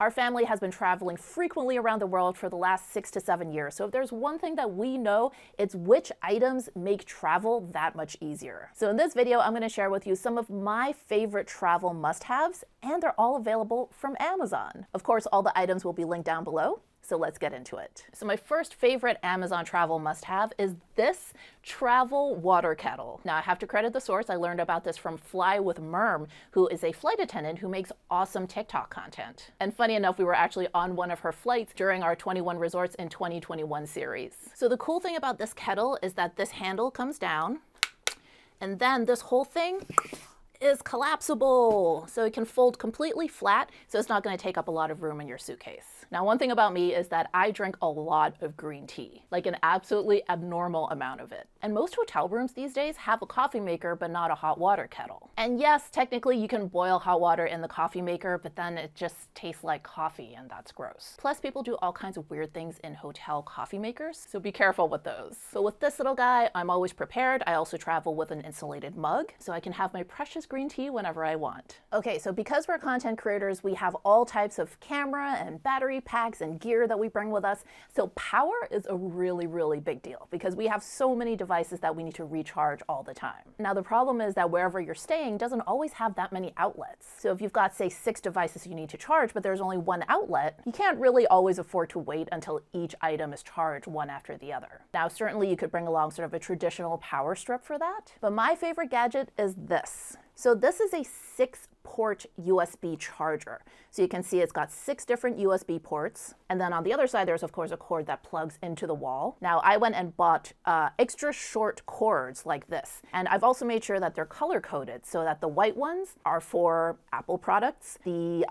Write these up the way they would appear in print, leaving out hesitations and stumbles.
Our family has been traveling frequently around the world for the last 6 to 7 years, so if there's one thing that we know, it's which items make travel that much easier. So in this video, I'm going to share with you some of my favorite travel must-haves, and they're all available from Amazon. Of course, all the items will be linked down below. So let's get into it. So my first favorite Amazon travel must-have is this travel water kettle. Now I have to credit the source. I learned about this from Fly with Merm, who is a flight attendant who makes awesome TikTok content. And funny enough, we were actually on one of her flights during our 21 Resorts in 2021 series. So the cool thing about this kettle is that this handle comes down, and then this whole thing is collapsible. So it can fold completely flat, so it's not going to take up a lot of room in your suitcase. Now, one thing about me is that I drink a lot of green tea, like an absolutely abnormal amount of it. And most hotel rooms these days have a coffee maker, but not a hot water kettle. And yes, technically you can boil hot water in the coffee maker, but then it just tastes like coffee, and that's gross. Plus, people do all kinds of weird things in hotel coffee makers, so be careful with those. But with this little guy, I'm always prepared. I also travel with an insulated mug, so I can have my precious green tea whenever I want. Okay, so because we're content creators, we have all types of camera and battery packs and gear that we bring with us. So power is a really big deal because we have so many devices that we need to recharge all the time. Now the problem is that wherever you're staying doesn't always have that many outlets. So if you've got, say, 6 devices you need to charge, but there's only one outlet, you can't really always afford to wait until each item is charged one after the other. Now certainly you could bring along sort of a traditional power strip for that, but my favorite gadget is this. So this is a 6-port USB charger. So you can see it's got 6 different USB ports. And then on the other side, there's of course a cord that plugs into the wall. Now I went and bought extra short cords like this. And I've also made sure that they're color coded so that the white ones are for Apple products. The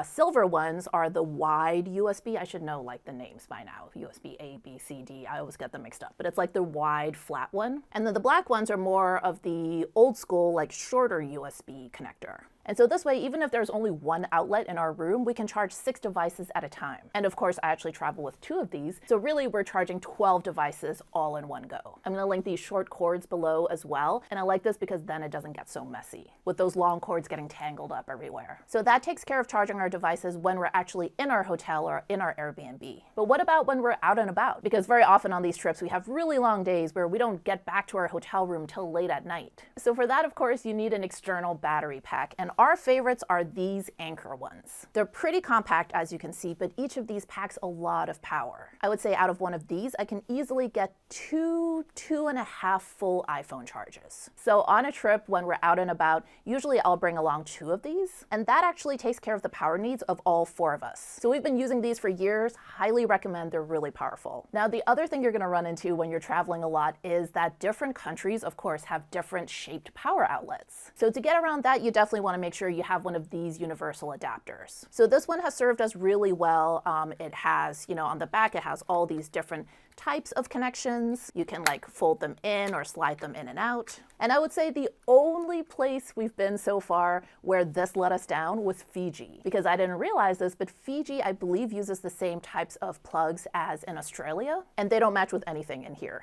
silver ones are the wide USB. I should know like the names by now. USB A, B, C, D. I always get them mixed up. But it's like the wide flat one. And then the black ones are more of the old school, like shorter USB connector. And so this way, even if there's only one outlet in our room, we can charge 6 devices at a time. And of course, I actually travel with 2 of these. So really, we're charging 12 devices all in one go. I'm going to link these short cords below as well. And I like this because then it doesn't get so messy with those long cords getting tangled up everywhere. So that takes care of charging our devices when we're actually in our hotel or in our Airbnb. But what about when we're out and about? Because very often on these trips, we have really long days where we don't get back to our hotel room till late at night. So for that, of course, you need an external battery pack. And our favorites are these Anchor ones. They're pretty compact, as you can see, but each of these packs a lot of power. I would say out of one of these, I can easily get 2.5 full iPhone charges. So on a trip, when we're out and about, usually I'll bring along 2 of these, and that actually takes care of the power needs of all 4 of us. So we've been using these for years, highly recommend, they're really powerful. Now, the other thing you're gonna run into when you're traveling a lot is that different countries, of course, have different shaped power outlets. So to get around that, you definitely wanna make sure you have one of these universal adapters. So this one has served us really well. It has, on the back, it has all these different types of connections. You can like fold them in or slide them in and out. And I would say the only place we've been so far where this let us down was Fiji, because I didn't realize this, but Fiji, I believe, uses the same types of plugs as in Australia, and they don't match with anything in here.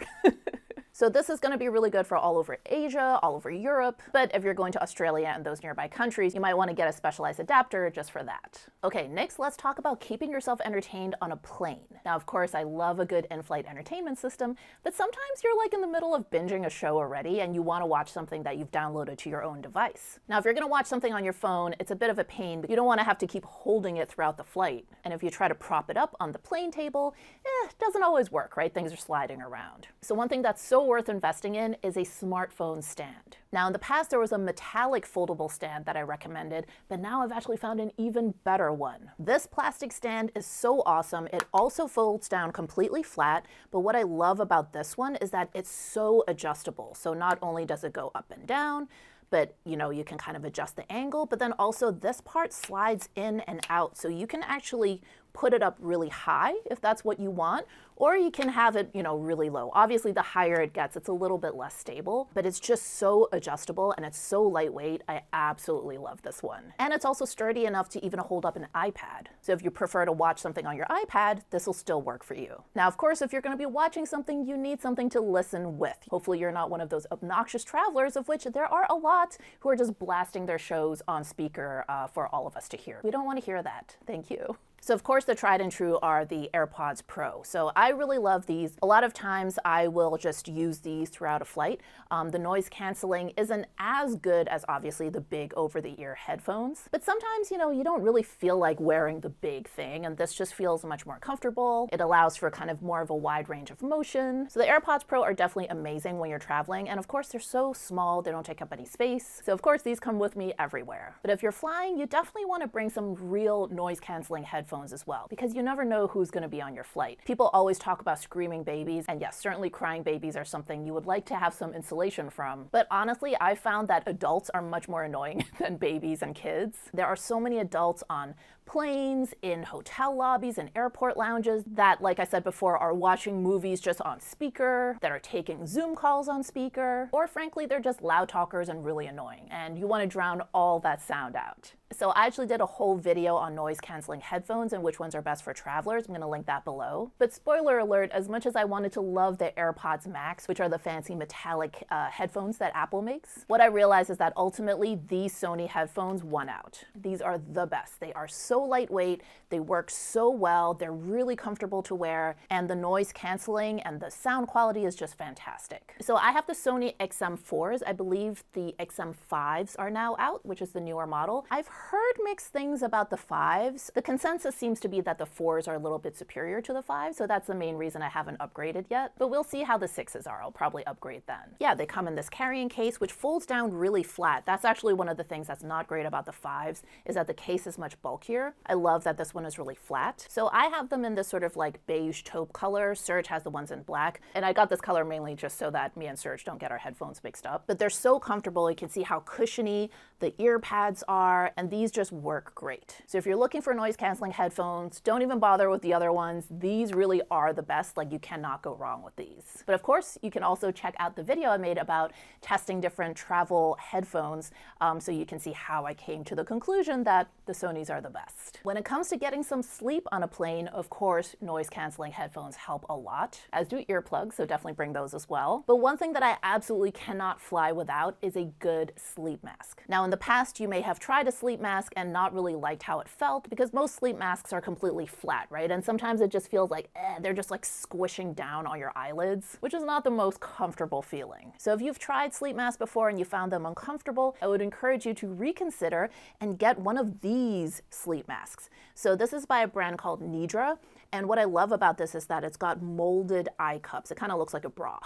So this is going to be really good for all over Asia, all over Europe, but if you're going to Australia and those nearby countries, you might want to get a specialized adapter just for that. Okay, next let's talk about keeping yourself entertained on a plane. Now, of course, I love a good in-flight entertainment system, but sometimes you're like in the middle of binging a show already and you want to watch something that you've downloaded to your own device. Now, if you're going to watch something on your phone, it's a bit of a pain, but you don't want to have to keep holding it throughout the flight. And if you try to prop it up on the plane table, it doesn't always work, right? Things are sliding around. So one thing that's so worth investing in is a smartphone stand. Now, in the past, there was a metallic foldable stand that I recommended, but now I've actually found an even better one. This plastic stand is so awesome. It also folds down completely flat, but what I love about this one is that it's so adjustable. So not only does it go up and down, but you can kind of adjust the angle, but then also this part slides in and out. So you can actually put it up really high if that's what you want, or you can have it, really low. Obviously, the higher it gets, it's a little bit less stable, but it's just so adjustable and it's so lightweight. I absolutely love this one. And it's also sturdy enough to even hold up an iPad. So if you prefer to watch something on your iPad, this will still work for you. Now, of course, if you're going to be watching something, you need something to listen with. Hopefully, you're not one of those obnoxious travelers, of which there are a lot, who are just blasting their shows on speaker for all of us to hear. We don't want to hear that. Thank you. So of course the tried and true are the AirPods Pro. So I really love these. A lot of times I will just use these throughout a flight. The noise canceling isn't as good as obviously the big over-the-ear headphones, but sometimes, you don't really feel like wearing the big thing, and this just feels much more comfortable. It allows for kind of more of a wide range of motion. So the AirPods Pro are definitely amazing when you're traveling, and of course they're so small, they don't take up any space. So of course these come with me everywhere. But if you're flying, you definitely want to bring some real noise canceling headphones as well, because you never know who's going to be on your flight. People always talk about screaming babies, and yes, certainly crying babies are something you would like to have some insulation from. But honestly, I found that adults are much more annoying than babies and kids. There are so many adults on planes, in hotel lobbies, and airport lounges that, like I said before, are watching movies just on speaker, that are taking Zoom calls on speaker, or frankly, they're just loud talkers and really annoying, and you want to drown all that sound out. So I actually did a whole video on noise canceling headphones and which ones are best for travelers. I'm going to link that below. But spoiler alert, as much as I wanted to love the AirPods Max, which are the fancy metallic headphones that Apple makes, what I realized is that ultimately these Sony headphones won out. These are the best. They are so lightweight, they work so well, they're really comfortable to wear, and the noise canceling and the sound quality is just fantastic. So I have the Sony XM4s. I believe the XM5s are now out, which is the newer model. I've heard mixed things about the 5s. The consensus seems to be that the 4s are a little bit superior to the 5s, so that's the main reason I haven't upgraded yet. But we'll see how the 6s are. I'll probably upgrade then. Yeah, they come in this carrying case, which folds down really flat. That's actually one of the things that's not great about the 5s, is that the case is much bulkier. I love that this one is really flat. So I have them in this sort of like beige taupe color. Serge has the ones in black, and I got this color mainly just so that me and Serge don't get our headphones mixed up. But they're so comfortable. You can see how cushiony the ear pads are, and these just work great. So if you're looking for noise canceling headphones, don't even bother with the other ones. These really are the best. Like, you cannot go wrong with these. But of course, you can also check out the video I made about testing different travel headphones, so you can see how I came to the conclusion that the Sonys are the best. When it comes to getting some sleep on a plane, of course, noise canceling headphones help a lot, as do earplugs, so definitely bring those as well. But one thing that I absolutely cannot fly without is a good sleep mask. Now, in the past, you may have tried a sleep mask and not really liked how it felt, because most sleep masks are completely flat, right? And sometimes it just feels like, they're just like squishing down on your eyelids, which is not the most comfortable feeling. So if you've tried sleep masks before and you found them uncomfortable, I would encourage you to reconsider and get one of these sleep masks. So this is by a brand called Nidra, and what I love about this is that it's got molded eye cups. It kind of looks like a bra.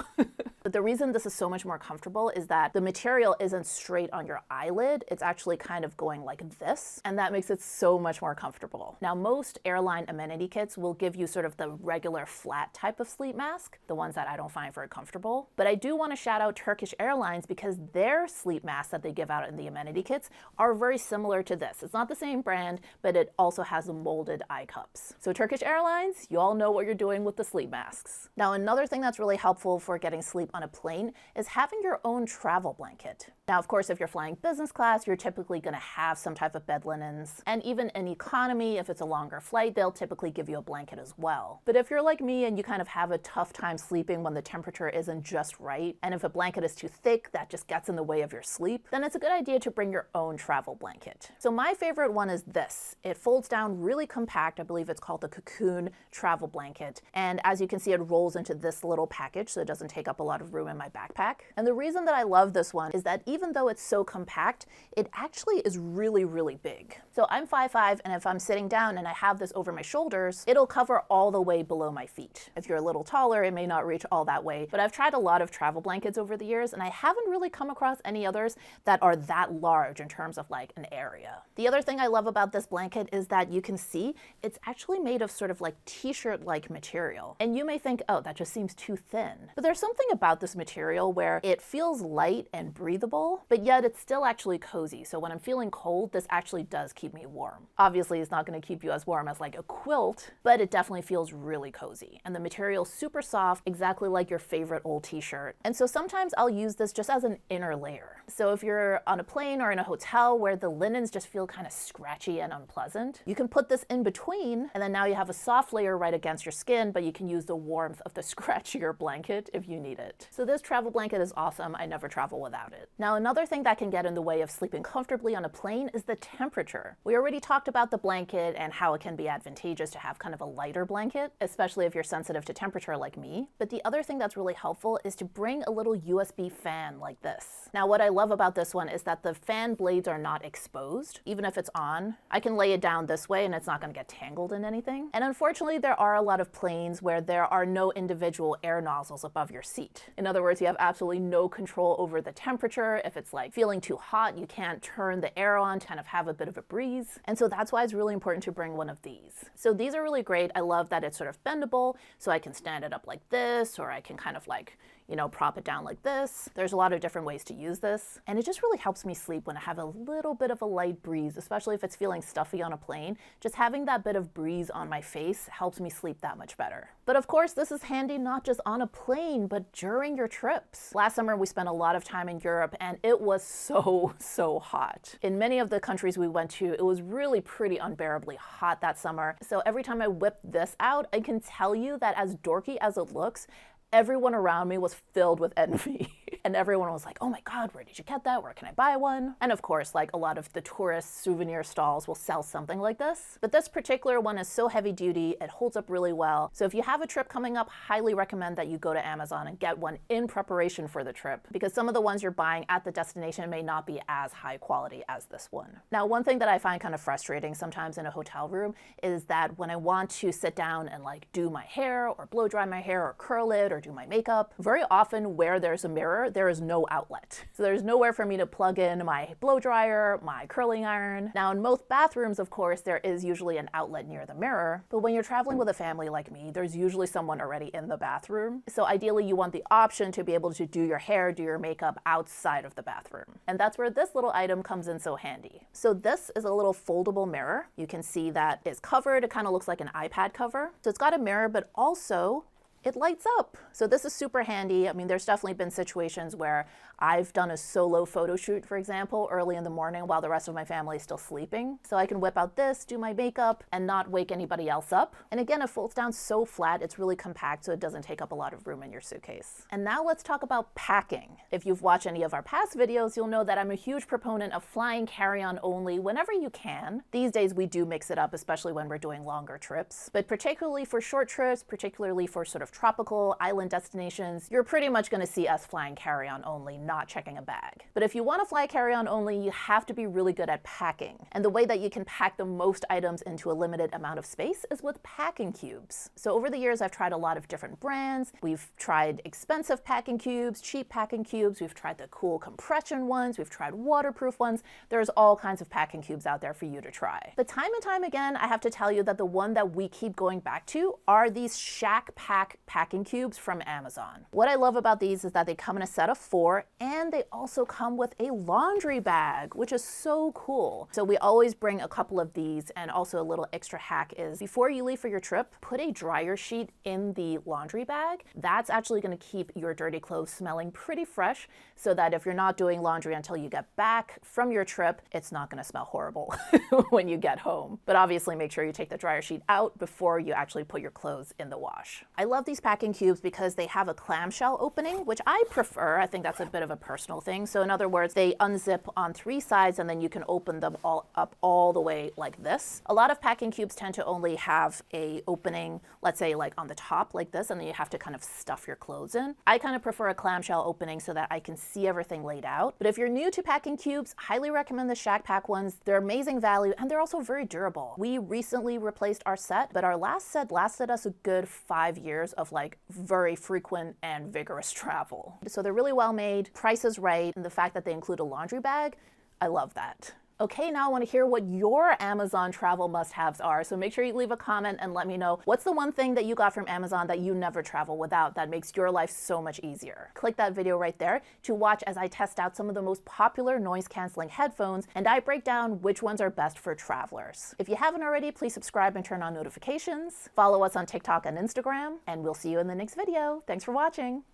But the reason this is so much more comfortable is that the material isn't straight on your eyelid. It's actually kind of going like this, and that makes it so much more comfortable. Now, most airline amenity kits will give you sort of the regular flat type of sleep mask, the ones that I don't find very comfortable. But I do want to shout out Turkish Airlines, because their sleep masks that they give out in the amenity kits are very similar to this. It's not the same brand, but it also has the molded eye cups. So Turkish Airlines, you all know what you're doing with the sleep masks. Now, another thing that's really helpful for getting sleep on a plane is having your own travel blanket. Now, of course, if you're flying business class, you're typically going to have some type of bed linens. And even in economy, if it's a longer flight, they'll typically give you a blanket as well. But if you're like me and you kind of have a tough time sleeping when the temperature isn't just right, and if a blanket is too thick, that just gets in the way of your sleep, then it's a good idea to bring your own travel blanket. So my favorite one is this. It folds down really compact. I believe it's called the Cocoon travel blanket. And as you can see, it rolls into this little package, so it doesn't take up a lot of room in my backpack. And the reason that I love this one is that even though it's so compact, it actually is really, really big. So I'm 5'5", and if I'm sitting down and I have this over my shoulders, it'll cover all the way below my feet. If you're a little taller, it may not reach all that way, but I've tried a lot of travel blankets over the years, and I haven't really come across any others that are that large in terms of like an area. The other thing I love about this blanket is that you can see it's actually made of sort of like t-shirt-like material. And you may think, oh, that just seems too thin. But there's something about this material where it feels light and breathable, but yet it's still actually cozy. So when I'm feeling cold, this actually does keep me warm. Obviously, it's not going to keep you as warm as like a quilt, but it definitely feels really cozy. And the material's super soft, exactly like your favorite old t-shirt. And so sometimes I'll use this just as an inner layer. So if you're on a plane or in a hotel where the linens just feel kind of scratchy and unpleasant, you can put this in between, and then now you have a soft layer right against your skin, but you can use the warmth of the scratchier blanket if you need it. So this travel blanket is awesome. I never travel without it. Now, Now, another thing that can get in the way of sleeping comfortably on a plane is the temperature. We already talked about the blanket and how it can be advantageous to have kind of a lighter blanket, especially if you're sensitive to temperature like me. But the other thing that's really helpful is to bring a little USB fan like this. Now, what I love about this one is that the fan blades are not exposed. Even if it's on, I can lay it down this way and it's not going to get tangled in anything. And unfortunately, there are a lot of planes where there are no individual air nozzles above your seat. In other words, you have absolutely no control over the temperature. If it's like feeling too hot, you can't turn the air on to kind of have a bit of a breeze. And so that's why it's really important to bring one of these. So these are really great. I love that it's sort of bendable, so I can stand it up like this, or I can kind of like, you know, prop it down like this. There's a lot of different ways to use this. And it just really helps me sleep when I have a little bit of a light breeze, especially if it's feeling stuffy on a plane. Just having that bit of breeze on my face helps me sleep that much better. But of course, this is handy not just on a plane, but during your trips. Last summer, we spent a lot of time in Europe and it was so hot. In many of the countries we went to, it was really pretty unbearably hot that summer. So every time I whip this out, I can tell you that as dorky as it looks, everyone around me was filled with envy. And everyone was like, oh my God, where did you get that? Where can I buy one? And of course, like a lot of the tourist souvenir stalls will sell something like this. But this particular one is so heavy duty, it holds up really well. So if you have a trip coming up, highly recommend that you go to Amazon and get one in preparation for the trip, because some of the ones you're buying at the destination may not be as high quality as this one. Now, one thing that I find kind of frustrating sometimes in a hotel room is that when I want to sit down and like do my hair or blow dry my hair or curl it or do my makeup, very often where there's a mirror, there is no outlet. So there's nowhere for me to plug in my blow dryer, my curling iron. Now in most bathrooms, of course, there is usually an outlet near the mirror, but when you're traveling with a family like me, there's usually someone already in the bathroom. So ideally you want the option to be able to do your hair, do your makeup outside of the bathroom. And that's where this little item comes in so handy. So this is a little foldable mirror. You can see that it's covered. It kind of looks like an iPad cover. So it's got a mirror, but also it lights up. So this is super handy. I mean, there's definitely been situations where I've done a solo photo shoot, for example, early in the morning while the rest of my family is still sleeping. So I can whip out this, do my makeup, and not wake anybody else up. And again, it folds down so flat, it's really compact, so it doesn't take up a lot of room in your suitcase. And now let's talk about packing. If you've watched any of our past videos, you'll know that I'm a huge proponent of flying carry-on only whenever you can. These days we do mix it up, especially when we're doing longer trips. But particularly for short trips, particularly for sort of tropical island destinations, you're pretty much gonna see us flying carry-on only, not checking a bag. But if you want to fly carry-on only, you have to be really good at packing. And the way that you can pack the most items into a limited amount of space is with packing cubes. So over the years, I've tried a lot of different brands. We've tried expensive packing cubes, cheap packing cubes. We've tried the cool compression ones. We've tried waterproof ones. There's all kinds of packing cubes out there for you to try. But time and time again, I have to tell you that the one that we keep going back to are these Shack Pack packing cubes from Amazon. What I love about these is that they come in a set of 4 and they also come with a laundry bag, which is so cool. So we always bring a couple of these, and also a little extra hack is before you leave for your trip, put a dryer sheet in the laundry bag. That's actually going to keep your dirty clothes smelling pretty fresh, so that if you're not doing laundry until you get back from your trip, it's not going to smell horrible when you get home. But obviously make sure you take the dryer sheet out before you actually put your clothes in the wash. I love these packing cubes because they have a clamshell opening, which I prefer. I think that's a bit of a personal thing. So in other words, they unzip on 3 sides and then you can open them all up all the way like this. A lot of packing cubes tend to only have a opening, let's say like on the top like this, and then you have to kind of stuff your clothes in. I kind of prefer a clamshell opening so that I can see everything laid out. But if you're new to packing cubes, highly recommend the Shack Pack ones. They're amazing value and they're also very durable. We recently replaced our set, but our last set lasted us a good 5 years of like very frequent and vigorous travel. So they're really well made, price is right, and the fact that they include a laundry bag, I love that. Okay, now I want to hear what your Amazon travel must-haves are, so make sure you leave a comment and let me know what's the one thing that you got from Amazon that you never travel without that makes your life so much easier. Click that video right there to watch as I test out some of the most popular noise-canceling headphones, and I break down which ones are best for travelers. If you haven't already, please subscribe and turn on notifications. Follow us on TikTok and Instagram, and we'll see you in the next video. Thanks for watching.